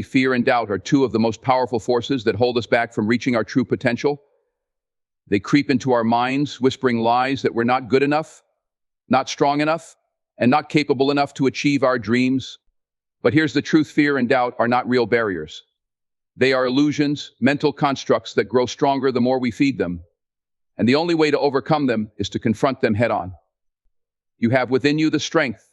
Fear and doubt are two of the most powerful forces that hold us back from reaching our true potential. They creep into our minds, whispering lies that we're not good enough, not strong enough, and not capable enough to achieve our dreams. But here's the truth: fear and doubt are not real barriers. They are illusions, mental constructs that grow stronger the more we feed them. And the only way to overcome them is to confront them head on. You have within you the strength,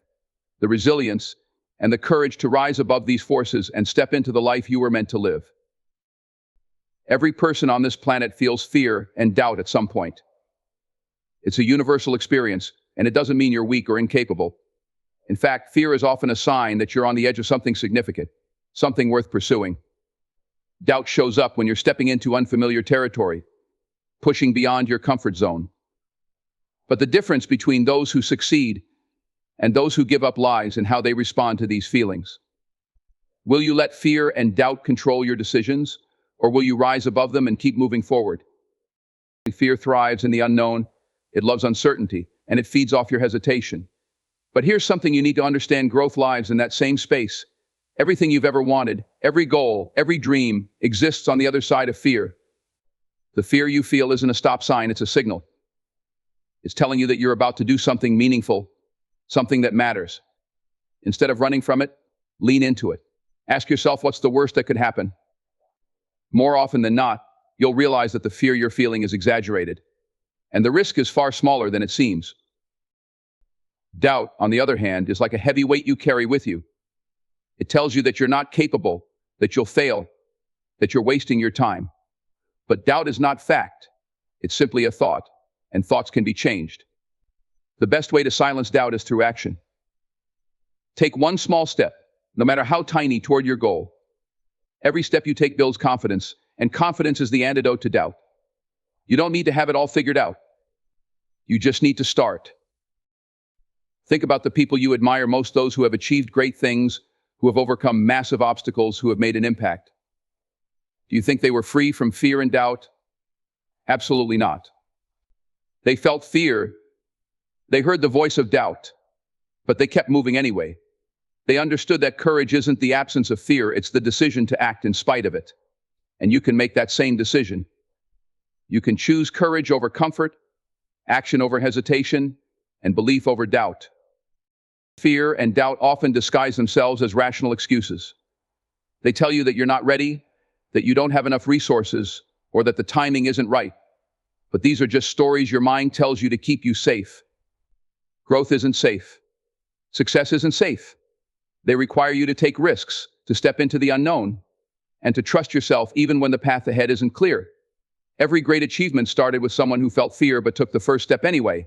the resilience, and the courage to rise above these forces and step into the life you were meant to live. Every person on this planet feels fear and doubt at some point. It's a universal experience, and it doesn't mean you're weak or incapable. In fact, fear is often a sign that you're on the edge of something significant, something worth pursuing. Doubt shows up when you're stepping into unfamiliar territory, pushing beyond your comfort zone. But the difference between those who succeed and those who give up lies in how they respond to these feelings. Will you let fear and doubt control your decisions, or will you rise above them and keep moving forward? Fear thrives in the unknown, it loves uncertainty, and it feeds off your hesitation. But here's something you need to understand: growth lives in that same space. Everything you've ever wanted, every goal, every dream exists on the other side of fear. The fear you feel isn't a stop sign, it's a signal. It's telling you that you're about to do something meaningful, something that matters. Instead of running from it, lean into it. Ask yourself, what's the worst that could happen? More often than not, you'll realize that the fear you're feeling is exaggerated, and the risk is far smaller than it seems. Doubt, on the other hand, is like a heavy weight you carry with you. It tells you that you're not capable, that you'll fail, that you're wasting your time. But doubt is not fact. It's simply a thought, and thoughts can be changed. The best way to silence doubt is through action. Take one small step, no matter how tiny, toward your goal. Every step you take builds confidence, and confidence is the antidote to doubt. You don't need to have it all figured out. You just need to start. Think about the people you admire most, those who have achieved great things, who have overcome massive obstacles, who have made an impact. Do you think they were free from fear and doubt? Absolutely not. They felt fear. They heard the voice of doubt, but they kept moving anyway. They understood that courage isn't the absence of fear, it's the decision to act in spite of it. And you can make that same decision. You can choose courage over comfort, action over hesitation, and belief over doubt. Fear and doubt often disguise themselves as rational excuses. They tell you that you're not ready, that you don't have enough resources, or that the timing isn't right. But these are just stories your mind tells you to keep you safe. Growth isn't safe. Success isn't safe. They require you to take risks, to step into the unknown, and to trust yourself even when the path ahead isn't clear. Every great achievement started with someone who felt fear but took the first step anyway.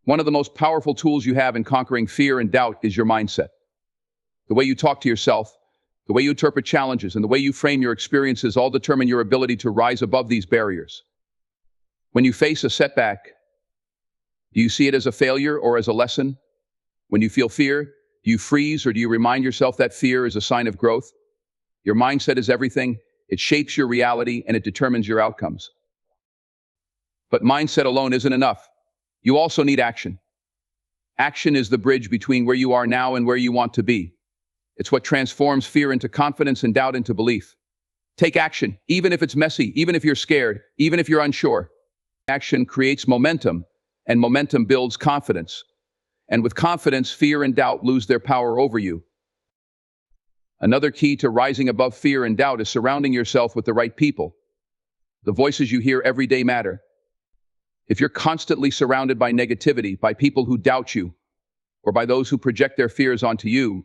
One of the most powerful tools you have in conquering fear and doubt is your mindset. The way you talk to yourself, the way you interpret challenges, and the way you frame your experiences all determine your ability to rise above these barriers. When you face a setback, do you see it as a failure or as a lesson? When you feel fear, do you freeze, or do you remind yourself that fear is a sign of growth? Your mindset is everything. It shapes your reality and it determines your outcomes. But mindset alone isn't enough. You also need action. Action is the bridge between where you are now and where you want to be. It's what transforms fear into confidence and doubt into belief. Take action, even if it's messy, even if you're scared, even if you're unsure. Action creates momentum, and momentum builds confidence. And with confidence, fear and doubt lose their power over you. Another key to rising above fear and doubt is surrounding yourself with the right people. The voices you hear every day matter. If you're constantly surrounded by negativity, by people who doubt you, or by those who project their fears onto you,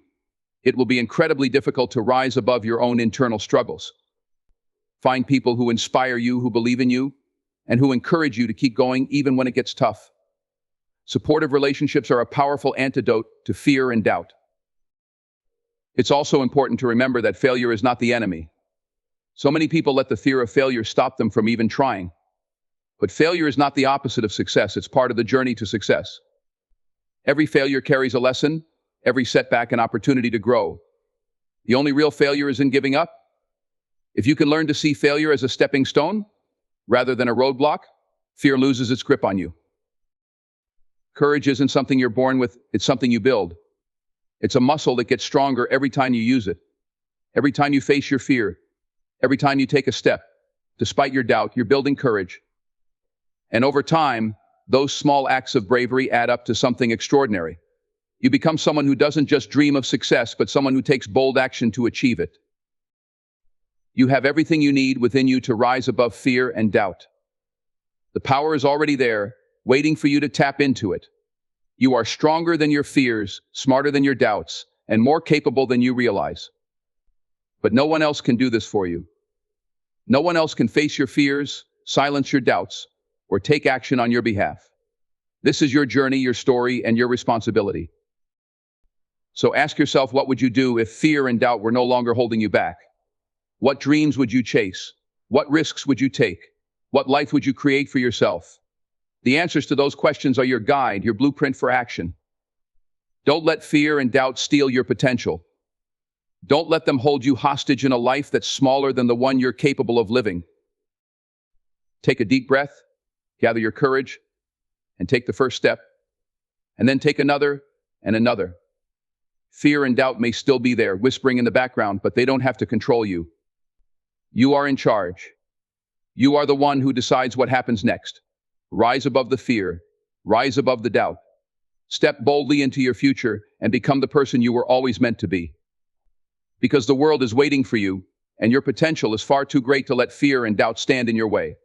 it will be incredibly difficult to rise above your own internal struggles. Find people who inspire you, who believe in you, and who encourage you to keep going even when it gets tough. Supportive relationships are a powerful antidote to fear and doubt. It's also important to remember that failure is not the enemy. So many people let the fear of failure stop them from even trying. But failure is not the opposite of success, it's part of the journey to success. Every failure carries a lesson, every setback an opportunity to grow. The only real failure is in giving up. If you can learn to see failure as a stepping stone, rather than a roadblock, fear loses its grip on you. Courage isn't something you're born with, it's something you build. It's a muscle that gets stronger every time you use it. Every time you face your fear, every time you take a step, despite your doubt, you're building courage. And over time, those small acts of bravery add up to something extraordinary. You become someone who doesn't just dream of success, but someone who takes bold action to achieve it. You have everything you need within you to rise above fear and doubt. The power is already there, waiting for you to tap into it. You are stronger than your fears, smarter than your doubts, and more capable than you realize. But no one else can do this for you. No one else can face your fears, silence your doubts, or take action on your behalf. This is your journey, your story, and your responsibility. So ask yourself, what would you do if fear and doubt were no longer holding you back? What dreams would you chase? What risks would you take? What life would you create for yourself? The answers to those questions are your guide, your blueprint for action. Don't let fear and doubt steal your potential. Don't let them hold you hostage in a life that's smaller than the one you're capable of living. Take a deep breath, gather your courage, and take the first step, and then take another and another. Fear and doubt may still be there, whispering in the background, but they don't have to control you. You are in charge. You are the one who decides what happens next. Rise above the fear. Rise above the doubt. Step boldly into your future and become the person you were always meant to be. Because the world is waiting for you, and your potential is far too great to let fear and doubt stand in your way.